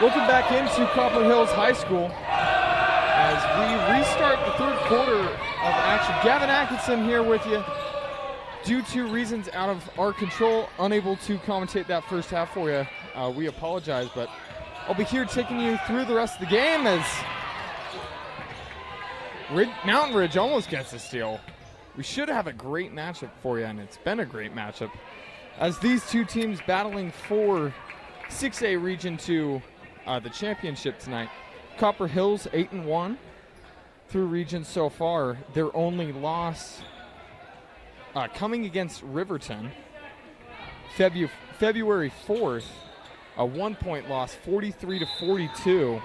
Welcome back into Copper Hills High School as we restart the third quarter of action. Gavin Atkinson here with you. Due to reasons out of our control, unable to commentate that first half for you. We apologize, but I'll be here taking you through the rest of the game as Mountain Ridge almost gets a steal. We should have a great matchup for you, and it's been a great matchup as these two teams battling for 6A Region 2 the championship tonight. Copper Hills 8-1 through region so far. Their only loss coming against Riverton February 4th, a 1-point loss, 43-42.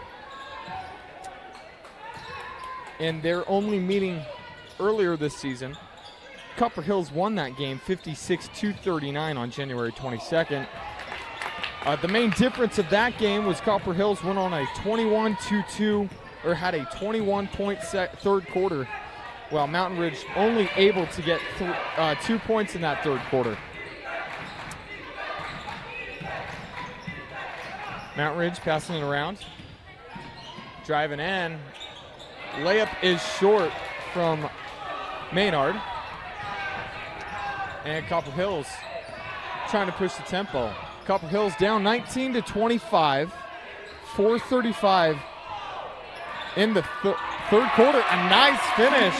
And their only meeting earlier this season, Copper Hills won that game 56-39 on January 22nd. The main difference of that game was Copper Hills went on a 21-2, or had a 21-point third quarter Well, Mountain Ridge only able to get 2 points in that third quarter. Mountain Ridge passing it around. Driving in. Layup is short from Maynard. And Copper Hills trying to push the tempo. Copper Hills down 19-25. 4:35 in the third quarter. A nice finish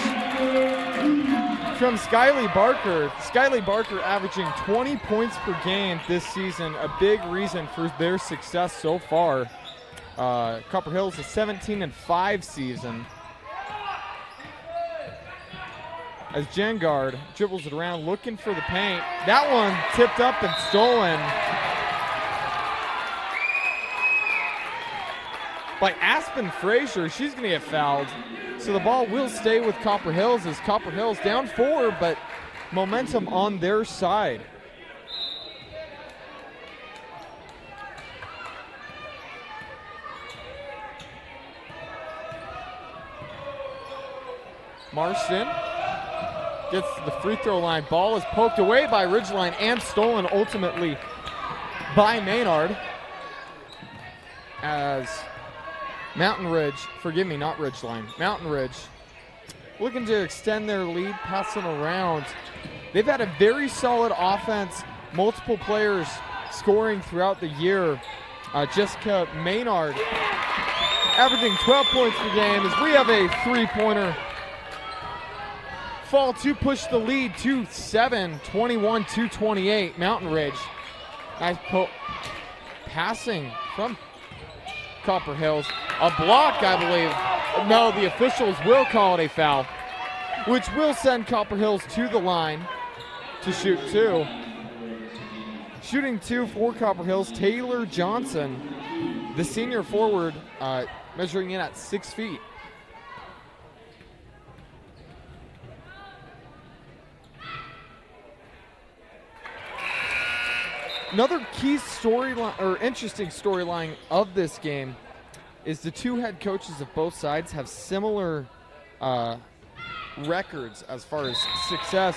from Skyly Barker. Skyly Barker averaging 20 points per game this season. A big reason for their success so far. Copper Hills a 17-5 season. As Jengard dribbles it around looking for the paint. That one tipped up and stolen by Aspen Frazier. She's going to get fouled. So the ball will stay with Copper Hills as Copper Hills down 4, but momentum on their side. Marston gets to the free throw line. Ball is poked away by Ridgeline and stolen ultimately by Maynard. As Mountain Ridge, forgive me, not Ridgeline, Mountain Ridge looking to extend their lead, passing around. They've had a very solid offense, multiple players scoring throughout the year. Jessica Maynard averaging 12 points per game as we have a three-pointer fall to push the lead to 7, 21-28. Mountain Ridge. Nice passing from Copper Hills. A block, I believe. No, the officials will call it a foul, which will send Copper Hills to the line to shoot 2. Shooting 2 for Copper Hills, Taylor Johnson, the senior forward, measuring in at 6 feet. Another key storyline, or interesting storyline of this game, is the two head coaches of both sides have similar records as far as success.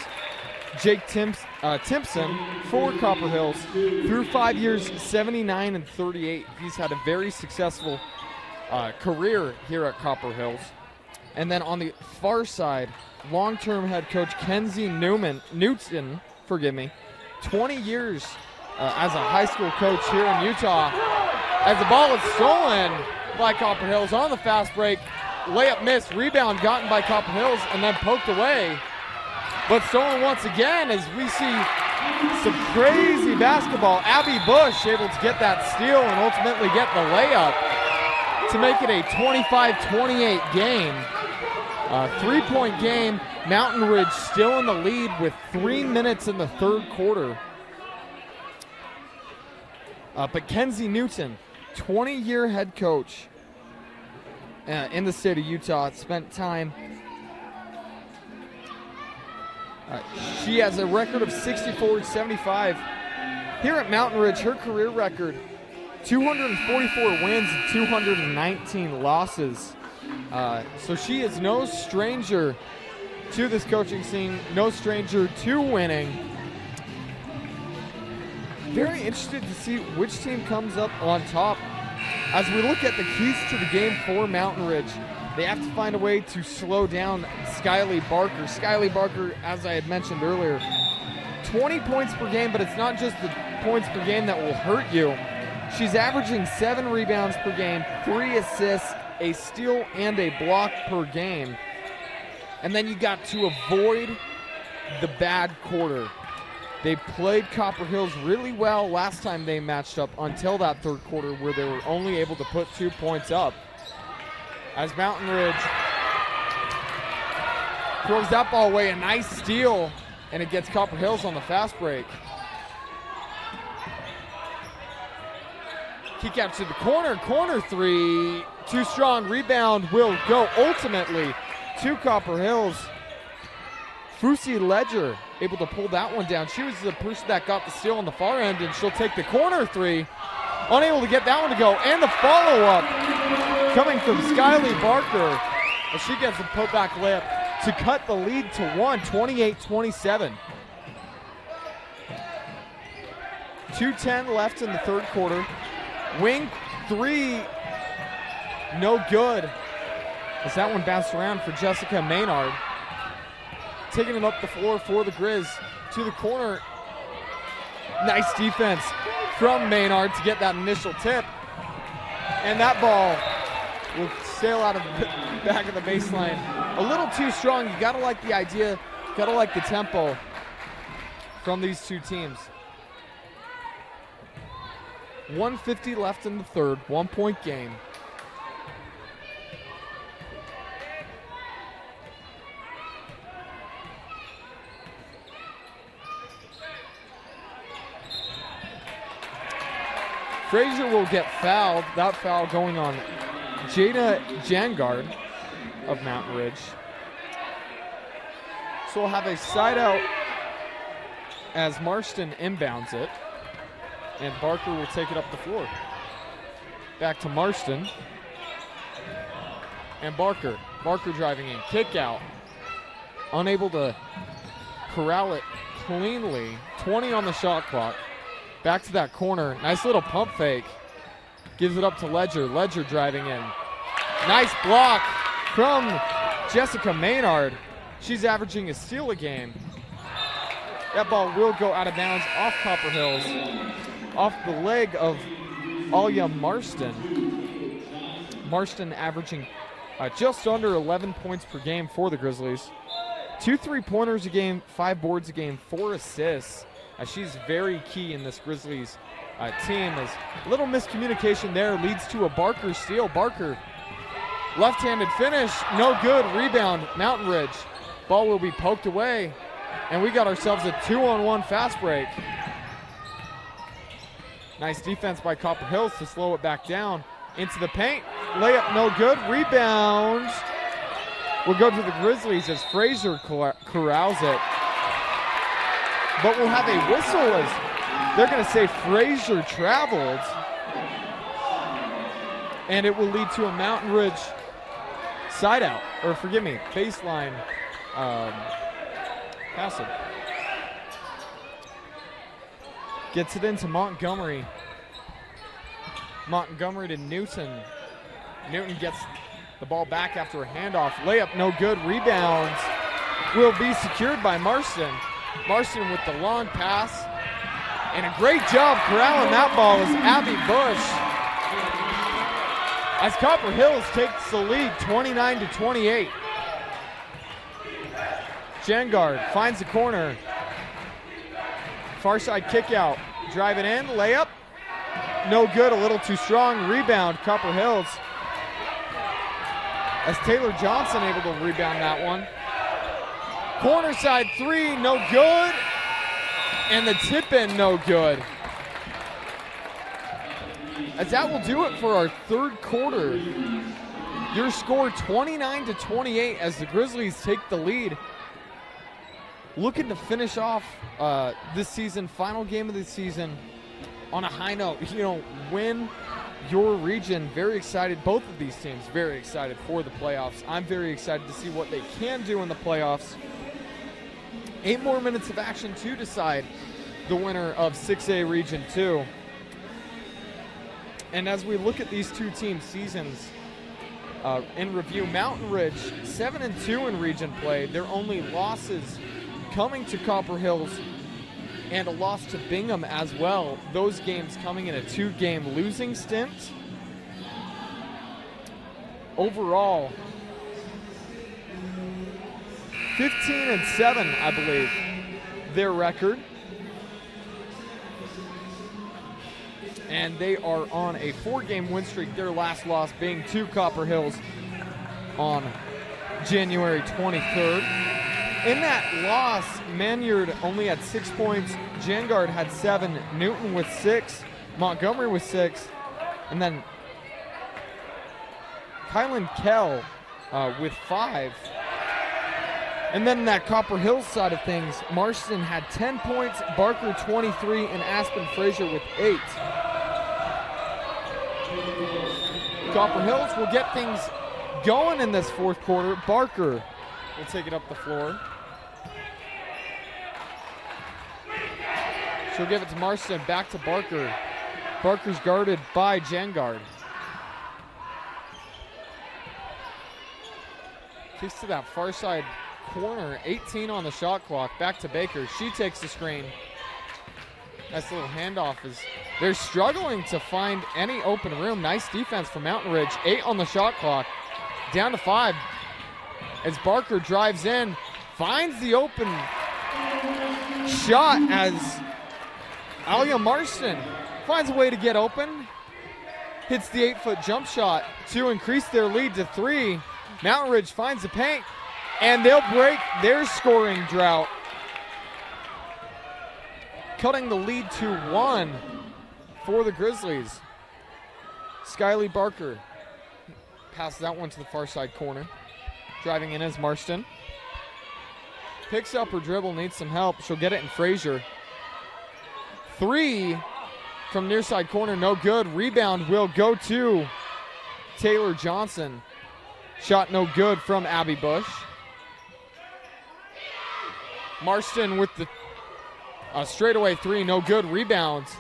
Jake Timpson for Copper Hills, through 5 years, 79-38. He's had a very successful career here at Copper Hills. And then on the far side, long-term head coach Kenzie Newton, 20 years as a high school coach here in Utah. As the ball is stolen by Copper Hills on the fast break. Layup missed, rebound gotten by Copper Hills and then poked away. But stolen once again as we see some crazy basketball. Abby Bush able to get that steal and ultimately get the layup to make it a 25-28 game. 3-point game. Mountain Ridge still in the lead with 3 minutes in the third quarter. But Kenzie Newton, 20-year head coach in the state of Utah, spent time. She has a record of 64-75. Here at Mountain Ridge, her career record, 244 wins and 219 losses. So she is no stranger to this coaching scene, no stranger to winning. Very interested to see which team comes up on top. As we look at the keys to the game for Mountain Ridge, they have to find a way to slow down Skyly Barker. Skyly Barker, as I had mentioned earlier, 20 points per game, but it's not just the points per game that will hurt you. She's averaging 7 rebounds per game, 3 assists, a steal, and a block per game. And then you got to avoid the bad quarter. They played Copper Hills really well last time they matched up until that third quarter where they were only able to put 2 points up. As Mountain Ridge throws that ball away, a nice steal, and it gets Copper Hills on the fast break. Kick out to the corner 3, too strong, rebound will go ultimately to Copper Hills. Fusi Ledger able to pull that one down. She was the person that got the steal on the far end, and she'll take the corner 3. Unable to get that one to go, and the follow-up coming from Skyly Barker as she gets a putback layup to cut the lead to 1, 28-27. 2:10 left in the third quarter. Wing three, no good. As that one bounced around for Jessica Maynard. Taking it up the floor for the Grizz to the corner. Nice defense from Maynard to get that initial tip. And that ball will sail out of the back of the baseline. A little too strong. You gotta like the idea, gotta like the tempo from these two teams. 1:50 left in the third, 1-point game. Frazier will get fouled. That foul going on Jada Jangard of Mountain Ridge. So we'll have a side out as Marston inbounds it. And Barker will take it up the floor. Back to Marston. And Barker. Barker driving in. Kick out. Unable to corral it cleanly. 20 on the shot clock. Back to that corner. Nice little pump fake. Gives it up to Ledger. Ledger driving in. Nice block from Jessica Maynard. She's averaging a steal a game. That ball will go out of bounds off Copper Hills. Off the leg of Alia Marston. Marston averaging just under 11 points per game for the Grizzlies. 2 3-pointers a game, 5 boards a game, 4 assists. She's very key in this Grizzlies team. As a little miscommunication there leads to a Barker steal. Barker, left-handed finish, no good. Rebound, Mountain Ridge. Ball will be poked away, and we got ourselves a 2-on-1 fast break. Nice defense by Copper Hills to slow it back down. Into the paint, layup no good. Rebound will go to the Grizzlies as Frazier corrals it. But we'll have a whistle as they're going to say Frazier traveled. And it will lead to a Mountain Ridge side out, or forgive me, baseline passive. Gets it into Montgomery. Montgomery to Newton. Newton gets the ball back after a handoff. Layup no good. Rebound will be secured by Marston. Marston with the long pass. And a great job corralling that ball is Abby Bush. As Copper Hills takes the lead 29-28. Jangard finds the corner. Far side kick out. Drive it in. Layup. No good. A little too strong. Rebound. Copper Hills. As Taylor Johnson able to rebound that one. Corner side three. No good. And the tip in. No good. As that will do it for our third quarter. Your score 29-28 as the Grizzlies take the lead. Looking to finish off this season, final game of the season, on a high note. Win your region. Very excited. Both of these teams very excited for the playoffs. I'm very excited to see what they can do in the playoffs. 8 more minutes of action to decide the winner of 6A Region 2. And as we look at these two teams' seasons in review, Mountain Ridge 7-2 in region play. Their only losses coming to Copper Hills and a loss to Bingham as well. Those games coming in a 2-game losing stint. Overall, 15-7, I believe, their record. And they are on a 4-game win streak, their last loss being to Copper Hills on January 23rd. In that loss, Manyard only had 6 points. Jangard had 7. Newton with 6. Montgomery with 6. And then Kylan Kell with 5. And then that Copper Hills side of things, Marston had 10 points, Barker 23, and Aspen Frazier with 8. Copper Hills will get things going in this fourth quarter. Barker will take it up the floor. She'll give it to Marston, back to Barker. Barker's guarded by Jangard. Kicks to that far side corner, 18 on the shot clock, back to Baker. She takes the screen. Nice little handoff as they're struggling to find any open room. Nice defense from Mountain Ridge. 8 on the shot clock, down to 5. As Barker drives in, finds the open shot as Alia Marston finds a way to get open. Hits the 8-foot jump shot to increase their lead to 3. Mountain Ridge finds the paint, and they'll break their scoring drought, cutting the lead to 1 for the Grizzlies. Skyly Barker passes that one to the far side corner. Driving in as Marston. Picks up her dribble, needs some help. She'll get it in Frazier. 3 from near side corner, no good. Rebound will go to Taylor Johnson. Shot no good from Abby Bush. Marston with the straightaway 3, no good. Rebounds.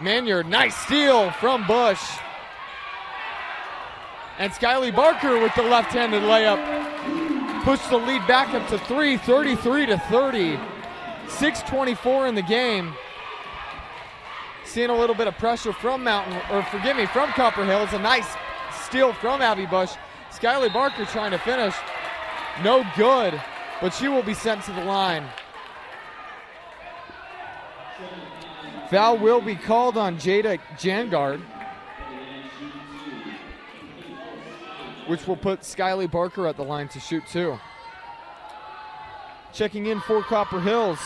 Manyard, nice steal from Bush. And Skyly Barker with the left-handed layup. Push the lead back up to 3, 33-30. 6:24 in the game. Seeing a little bit of pressure from from Copper Hills. A nice steal from Abby Bush. Skyly Barker trying to finish. No good, but she will be sent to the line. Foul will be called on Jada Jangard, which will put Skyly Barker at the line to shoot 2. Checking in for Copper Hills,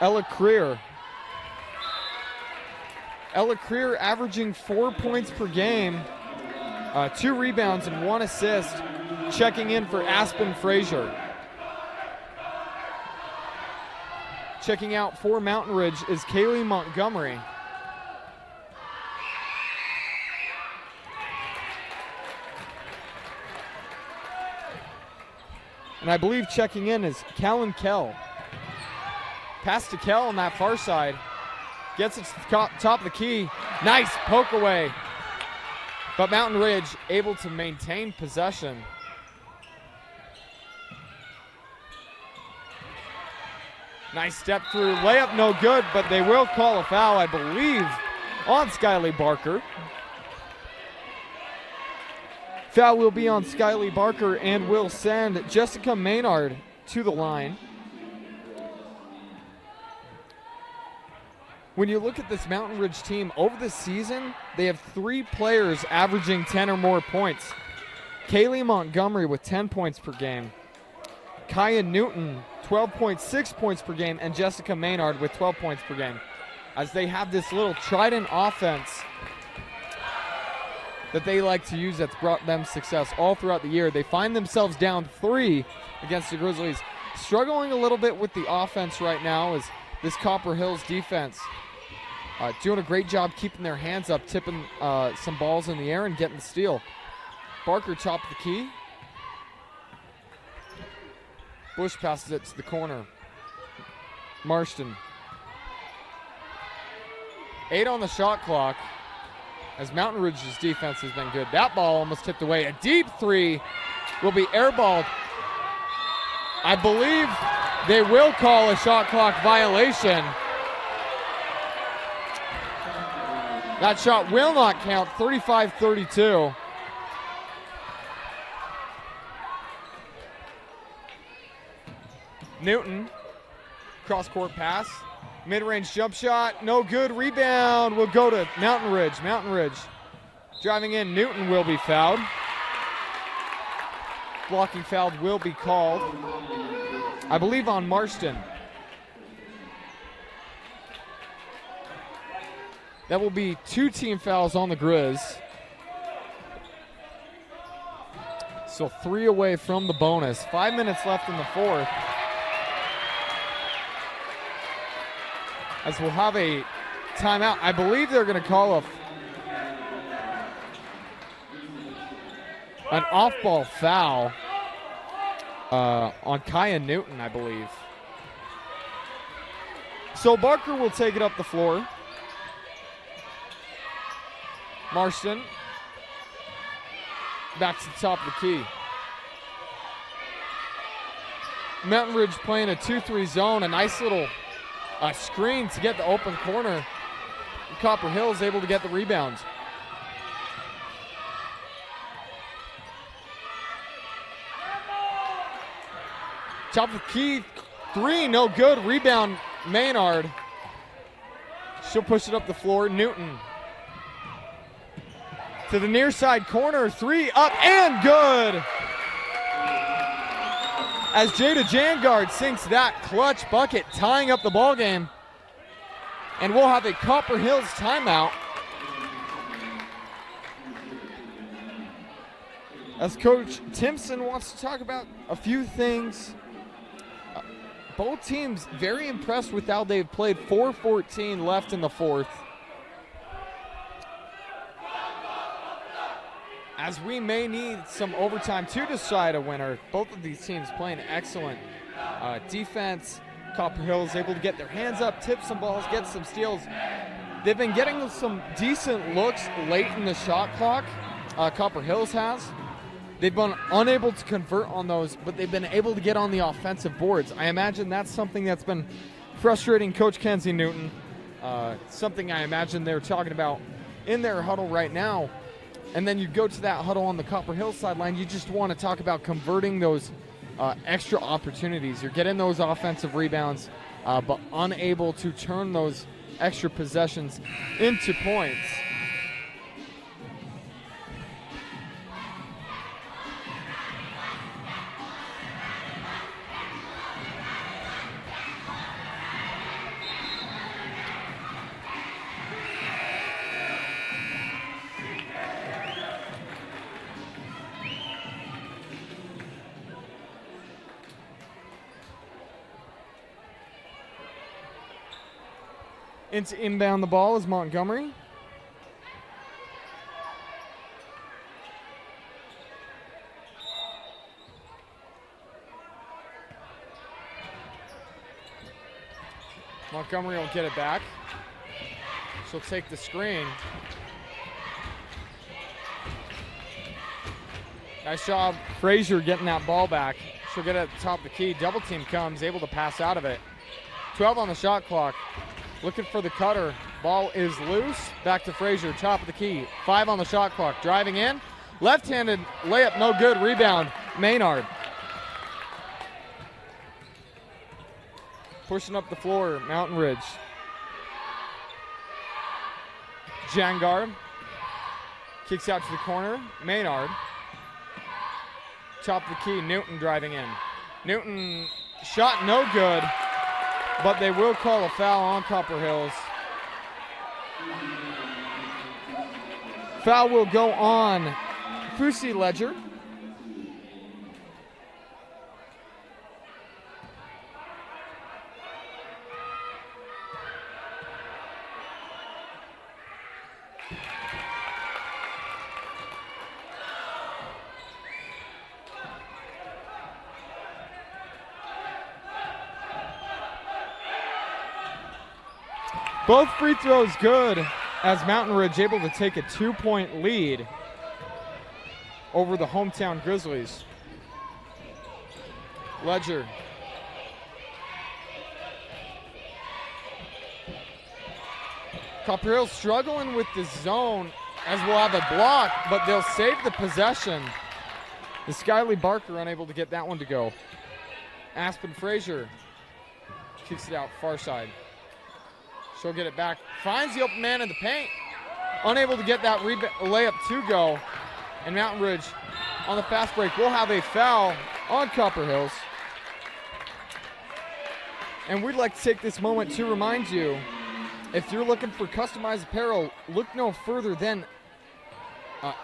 Ella Creer. Ella Creer averaging 4 points per game, 2 rebounds and 1 assist. Checking in for Aspen Frazier. Checking out for Mountain Ridge is Kaylee Montgomery. And I believe checking in is Callan Kell. Pass to Kell on that far side. Gets it to the top of the key. Nice poke away. But Mountain Ridge able to maintain possession. Nice step through. Layup no good, but they will call a foul, I believe, on Skyly Barker. Foul will be on Skyly Barker and will send Jessica Maynard to the line. When you look at this Mountain Ridge team, over the season, they have 3 players averaging 10 or more points. Kaylee Montgomery with 10 points per game. Kaya Newton, 12.6 points per game, and Jessica Maynard with 12 points per game. As they have this little trident offense that they like to use that's brought them success all throughout the year. They find themselves down 3 against the Grizzlies. Struggling a little bit with the offense right now is this Copper Hills defense. Doing a great job keeping their hands up, tipping some balls in the air and getting the steal. Barker top of the key. Bush passes it to the corner. Marston. 8 on the shot clock as Mountain Ridge's defense has been good. That ball almost tipped away. A deep 3 will be airballed. I believe they will call a shot clock violation. That shot will not count. 35-32. Newton, cross-court pass, mid-range jump shot, no good. Rebound will go to Mountain Ridge. Mountain Ridge driving in. Newton will be fouled. Blocking foul will be called, I believe, on Marston. That will be 2 team fouls on the Grizz. So 3 away from the bonus. 5 minutes left in the fourth. As we'll have a timeout. I believe they're going to call an off-ball foul. on Kaya Newton, I believe. So Barker will take it up the floor. Marston back to the top of the key. Mountain Ridge playing a 2-3 zone, a nice little screen to get the open corner. Copper Hills able to get the rebound. Top of the key, 3, no good. Rebound, Maynard. She'll push it up the floor. Newton to the near side corner, 3 up and good. As Jada Jangard sinks that clutch bucket, tying up the ball game. And we'll have a Copper Hills timeout. As Coach Timpson wants to talk about a few things. Both teams very impressed with how they've played. 4:14 left in the fourth. As we may need some overtime to decide a winner. Both of these teams playing excellent defense. Copper Hills able to get their hands up, tip some balls, get some steals. They've been getting some decent looks late in the shot clock. Copper Hills has. They've been unable to convert on those, but they've been able to get on the offensive boards. I imagine that's something that's been frustrating Coach Kenzie Newton. Something I imagine they're talking about in their huddle right now. And then you go to that huddle on the Copper Hills sideline, you just want to talk about converting those extra opportunities. You're getting those offensive rebounds, but unable to turn those extra possessions into points. Into inbound the ball is Montgomery. Montgomery will get it back. She'll take the screen. Nice job, Frazier getting that ball back. She'll get it at the top of the key. Double team comes, able to pass out of it. 12 on the shot clock. Looking for the cutter. Ball is loose. Back to Frazier, top of the key. 5 on the shot clock. Driving in. Left-handed layup, no good. Rebound, Maynard. Pushing up the floor, Mountain Ridge. Jangard. Kicks out to the corner. Maynard. Top of the key, Newton driving in. Newton shot no good. But they will call a foul on Copper Hills. Foul will go on Fusi Ledger. Both free throws good as Mountain Ridge able to take a 2-point lead over the hometown Grizzlies. Ledger. Copper Hills struggling with the zone as we'll have a block, but they'll save the possession. The Skyly Barker unable to get that one to go. Aspen Frazier kicks it out far side. She'll get it back. Finds the open man in the paint. Unable to get that layup to go. And Mountain Ridge on the fast break will have a foul on Copper Hills. And we'd like to take this moment to remind you, if you're looking for customized apparel, look no further than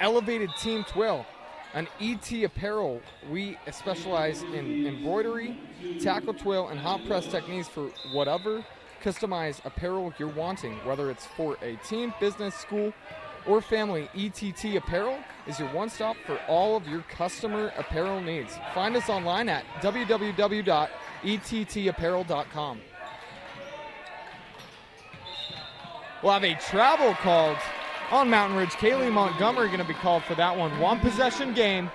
Elevated Team Twill, an ET apparel. We specialize in embroidery, tackle twill, and hot press techniques for whatever customized apparel you're wanting, whether it's for a team, business, school, or family, ETT Apparel is your one-stop for all of your customer apparel needs. Find us online at www.ettapparel.com. We'll have a travel called on Mountain Ridge. Kaylee Montgomery going to be called for that one. One possession game,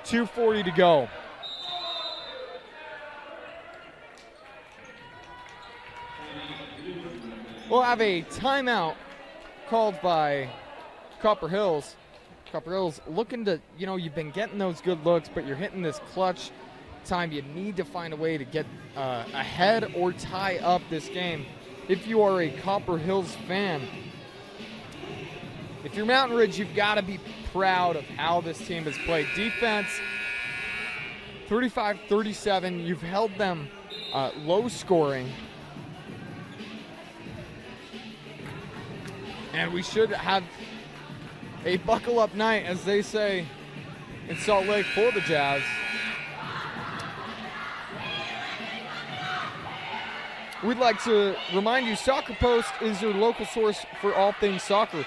2:40 to go. We'll have a timeout called by Copper Hills. Copper Hills looking to, you've been getting those good looks, but you're hitting this clutch time. You need to find a way to get ahead or tie up this game. If you are a Copper Hills fan, if you're Mountain Ridge, you've got to be proud of how this team has played. Defense, 35-37. You've held them low scoring. And we should have a buckle-up night, as they say in Salt Lake, for the Jazz. We'd like to remind you, Soccer Post is your local source for all things soccer.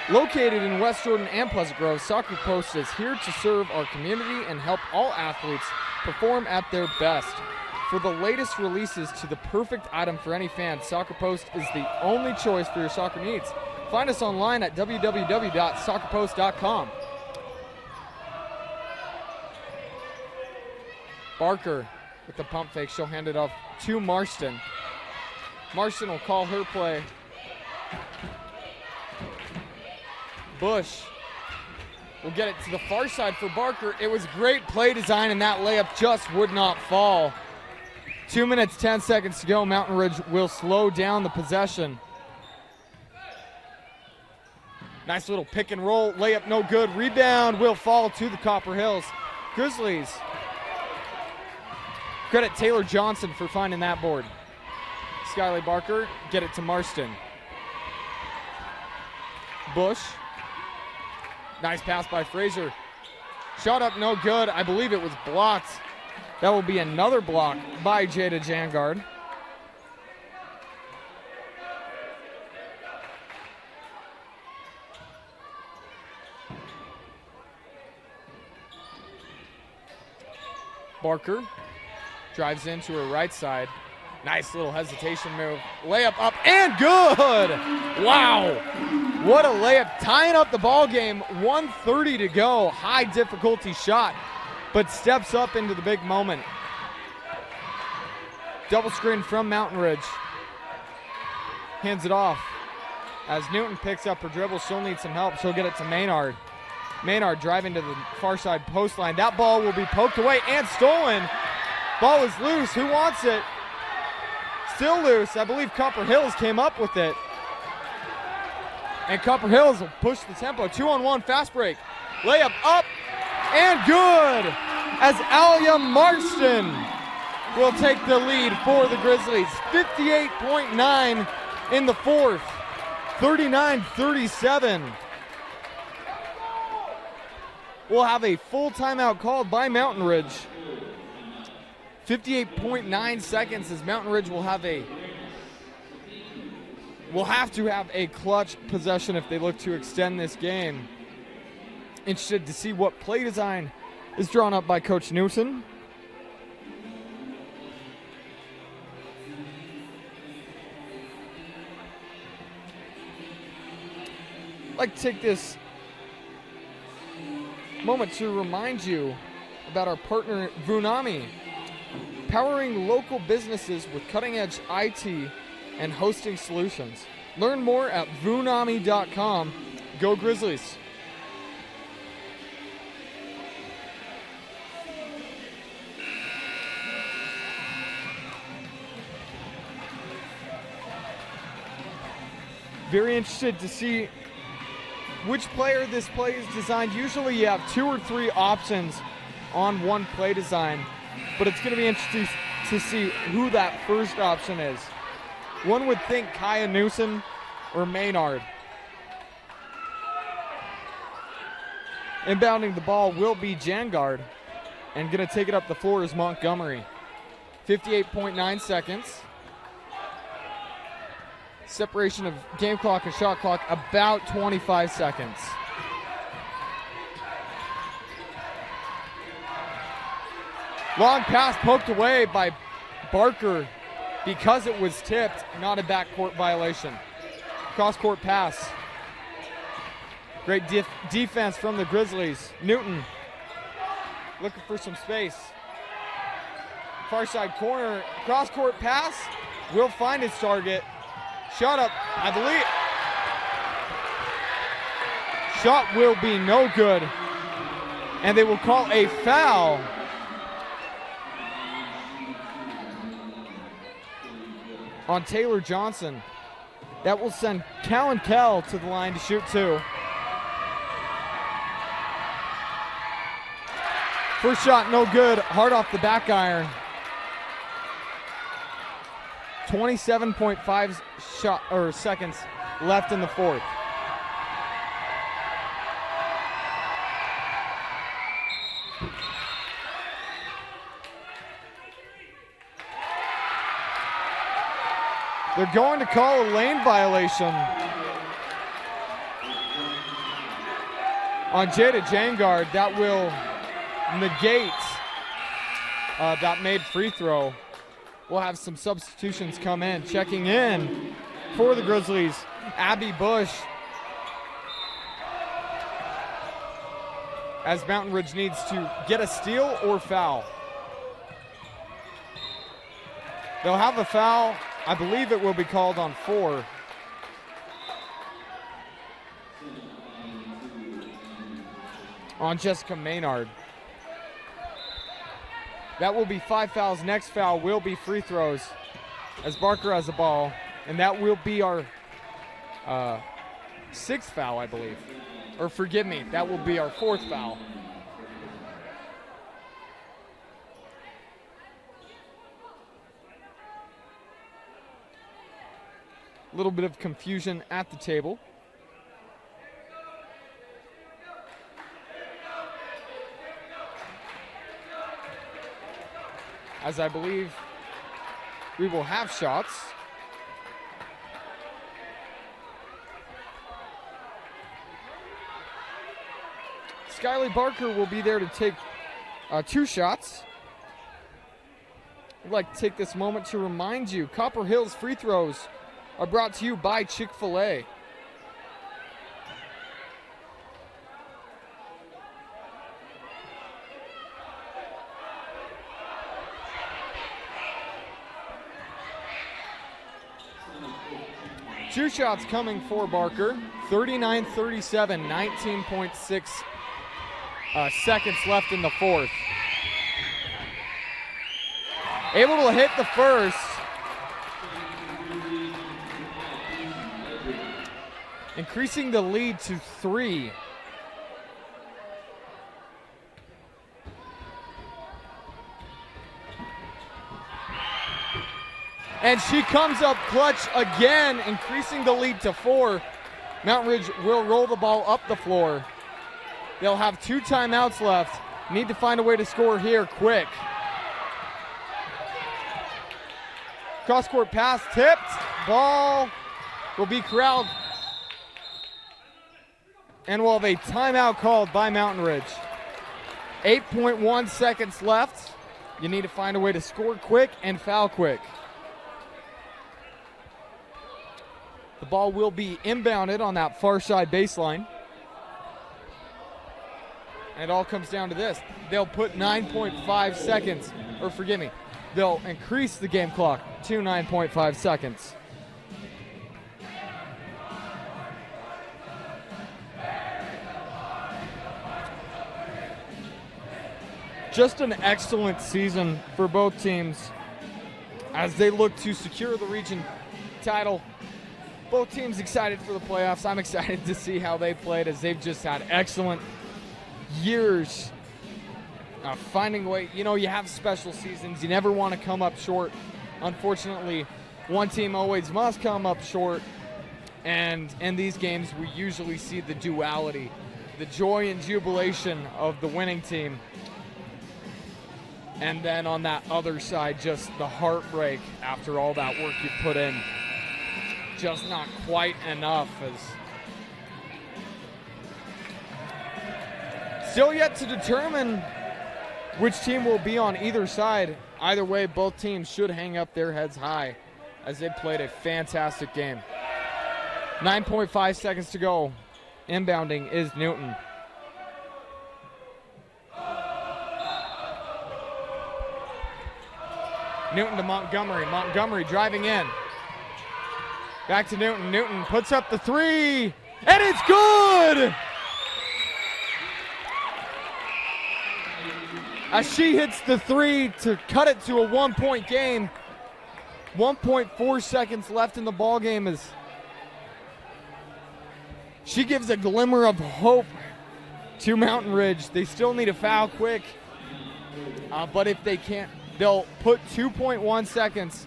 Located in West Jordan and Pleasant Grove, Soccer Post is here to serve our community and help all athletes perform at their best. For the latest releases to the perfect item for any fan, Soccer Post is the only choice for your soccer needs. Find us online at www.soccerpost.com. Barker with the pump fake. She'll hand it off to Marston. Marston will call her play. Bush will get it to the far side for Barker. It was great play design, and that layup just would not fall. 2 minutes, 10 seconds to go. Mountain Ridge will slow down the possession. Nice little pick and roll. Layup no good. Rebound will fall to the Copper Hills Grizzlies. Credit Taylor Johnson for finding that board. Skylar Barker, get it to Marston. Bush. Nice pass by Fraser. Shot up no good. I believe it was blocked. That will be another block by Jada Jangard. Barker drives into her right side. Nice little hesitation move. Layup up and good. Wow. What a layup. Tying up the ball game. 1:30 to go. High difficulty shot, but steps up into the big moment. Double screen from Mountain Ridge. Hands it off. As Newton picks up her dribble, she'll need some help. She'll get it to Maynard. Maynard driving to the far side post line. That ball will be poked away and stolen. Ball is loose. Who wants it? Still loose. I believe Copper Hills came up with it. And Copper Hills will push the tempo. 2-on-1 fast break. Layup up and good. As Alia Marston will take the lead for the Grizzlies. 58.9 in the fourth. 39-37. We'll have a full timeout called by Mountain Ridge. 58.9 seconds as Mountain Ridge will have to have a clutch possession if they look to extend this game. Interested to see what play design is drawn up by Coach Newton. I'd like to take this moment to remind you about our partner Vunami, powering local businesses with cutting-edge IT and hosting solutions. Learn more at vunami.com. Go Grizzlies. Very interested to see which player this play is designed. Usually you have 2 or 3 options on one play design, but it's going to be interesting to see who that first option is. One would think Kaya Newsom or Maynard. Inbounding the ball will be Jangard, and going to take it up the floor is Montgomery. 58.9 seconds. Separation of game clock and shot clock, about 25 seconds. Long pass poked away by Barker because it was tipped, not a backcourt violation. Cross-court pass. Great defense from the Grizzlies. Newton looking for some space. Far side corner, cross-court pass. Will find his target. Shot up, I believe. Shot will be no good. And they will call a foul. On Taylor Johnson. That will send Callan Kell to the line to shoot 2. First shot, no good. Hard off the back iron. 27.5 seconds left in the fourth. They're going to call a lane violation on Jada Jangard. That will negate that made free throw. We'll have some substitutions come in. Checking in for the Grizzlies, Abby Bush. As Mountain Ridge needs to get a steal or foul. They'll have a foul. I believe it will be called on 4. On Jessica Maynard. That will be 5 fouls. Next foul will be free throws as Barker has the ball. And that will be our 6th foul, I believe. Or forgive me, that will be our 4th foul. A little bit of confusion at the table. As I believe we will have shots. Skyly Barker will be there to take 2 shots. I'd like to take this moment to remind you, Copper Hills free throws are brought to you by Chick-fil-A. Two shots coming for Barker. 39-37, 19.6 seconds left in the fourth. Able to hit the first. Increasing the lead to 3. And she comes up clutch again, increasing the lead to 4. Mountain Ridge will roll the ball up the floor. They'll have 2 timeouts left. Need to find a way to score here quick. Cross-court pass tipped. Ball will be corralled. And we'll have a timeout called by Mountain Ridge. 8.1 seconds left. You need to find a way to score quick and foul quick. The ball will be inbounded on that far side baseline. And it all comes down to this. They'll put 9.5 seconds, or forgive me, they'll increase the game clock to 9.5 seconds. Just an excellent season for both teams as they look to secure the region title. Both teams excited for the playoffs. I'm excited to see how they played as they've just had excellent years finding a way. You know, you have special seasons. You never want to come up short. Unfortunately, one team always must come up short. And in these games, we usually see the duality, the joy and jubilation of the winning team. And then on that other side, just the heartbreak after all that work you put in. just not quite enough. Still yet to determine which team will be on either side. Either way, both teams should hang up their heads high as they played a fantastic game. 9.5 seconds to go. Inbounding is Newton. Newton to Montgomery. Montgomery driving in. Back to Newton. Newton puts up the three, and it's good! As she hits the three to cut it to a 1-point game. 1.4 seconds left in the ball game as she gives a glimmer of hope to Mountain Ridge. They still need a foul quick, but if they can't, they'll put 2.1 seconds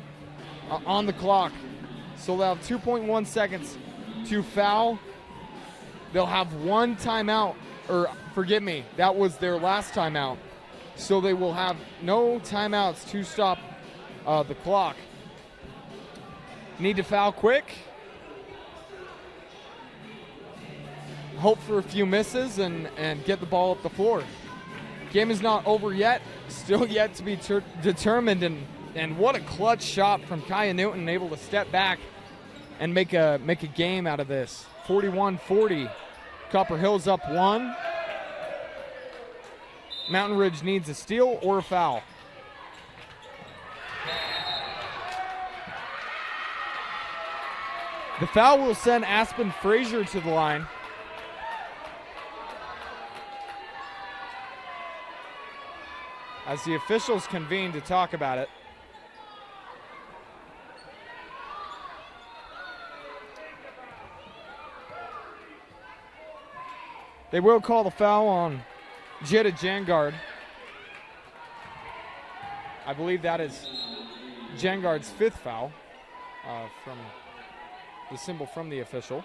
on the clock. So they'll have 2.1 seconds to foul. They'll have one timeout, or forgive me, that was their last timeout. So they will have no timeouts to stop the clock. Need to foul quick. Hope for a few misses and get the ball up the floor. Game is not over yet. Still yet to be determined. And what a clutch shot from Kaya Newton, able to step back and make a game out of this. 41-40. Copper Hills up one. Mountain Ridge needs a steal or a foul. The foul will send Aspen Frazier to the line. As the officials convene to talk about it. They will call the foul on Jetta Jangard. I believe that is Jangard's fifth foul from the symbol from the official.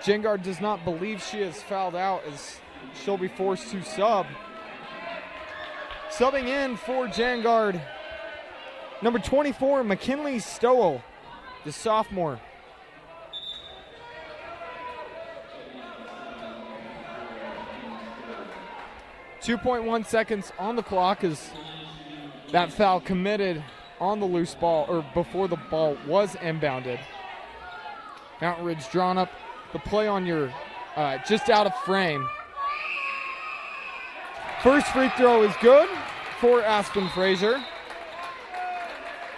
Jangard does not believe she is fouled out as she'll be forced to sub. Subbing in for Jangard, number 24, McKinley Stowell, the sophomore. .1 seconds on the clock as that foul committed on the loose ball, or before the ball was inbounded. Mountain Ridge drawn up the play on your, just out of frame. First free throw is good for Aspen Frazier.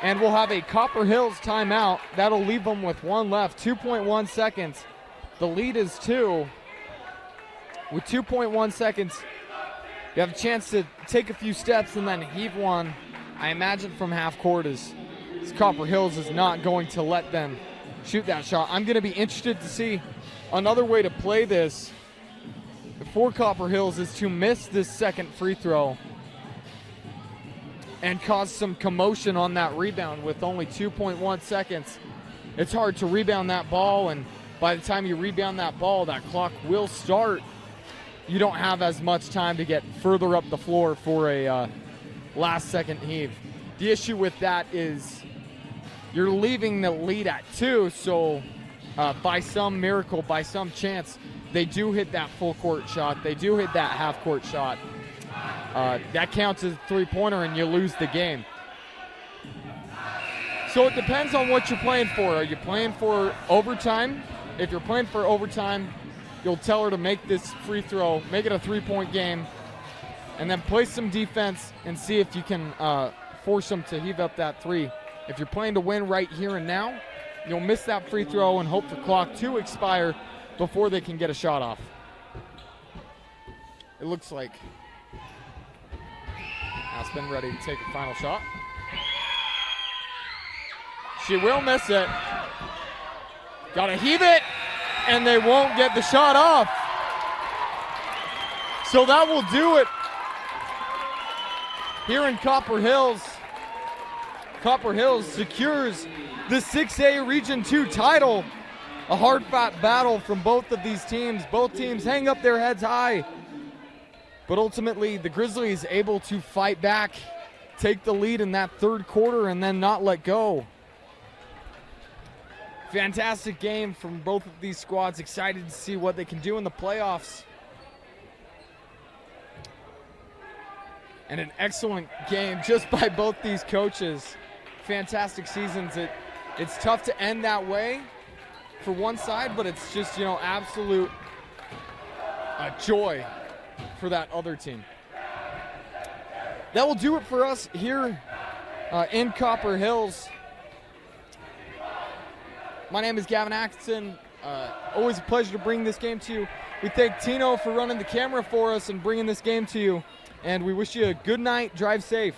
And we'll have a Copper Hills timeout. That'll leave them with one left, 2.1 seconds. The lead is 2. With 2.1 seconds, you have a chance to take a few steps and then heave one. I imagine from half court as Copper Hills is not going to let them shoot that shot. I'm going to be interested to see another way to play this for Copper Hills is to miss this second free throw and cause some commotion on that rebound with only 2.1 seconds. It's hard to rebound that ball, and by the time you rebound that ball, that clock will start. You don't have as much time to get further up the floor for a last second heave. The issue with that is you're leaving the lead at 2, so by some miracle, by some chance, they do hit that full court shot. They do hit that half court shot. That counts as a three-pointer and you lose the game. So it depends on what you're playing for. Are you playing for overtime? If you're playing for overtime, you'll tell her to make this free throw, make it a three-point game, and then play some defense and see if you can force them to heave up that three. If you're playing to win right here and now, you'll miss that free throw and hope the clock to expire before they can get a shot off. It looks like Aspen ready to take a final shot. She will miss it. Gotta heave it, and they won't get the shot off. So that will do it here in Copper Hills. Copper Hills secures the 6A Region 2 title A hard-fought battle from both of these teams. Both teams hang up their heads high. But ultimately, the Grizzlies able to fight back, take the lead in that third quarter, and then not let go. Fantastic game from both of these squads. Excited to see what they can do in the playoffs. And an excellent game just by both these coaches. Fantastic seasons. It's tough to end that way for one side, but it's just, absolute joy for that other team. That will do it for us here in Copper Hills. My name is Gavin Atkinson. Always a pleasure to bring this game to you. We thank Tino for running the camera for us and bringing this game to you. And we wish you a good night. Drive safe.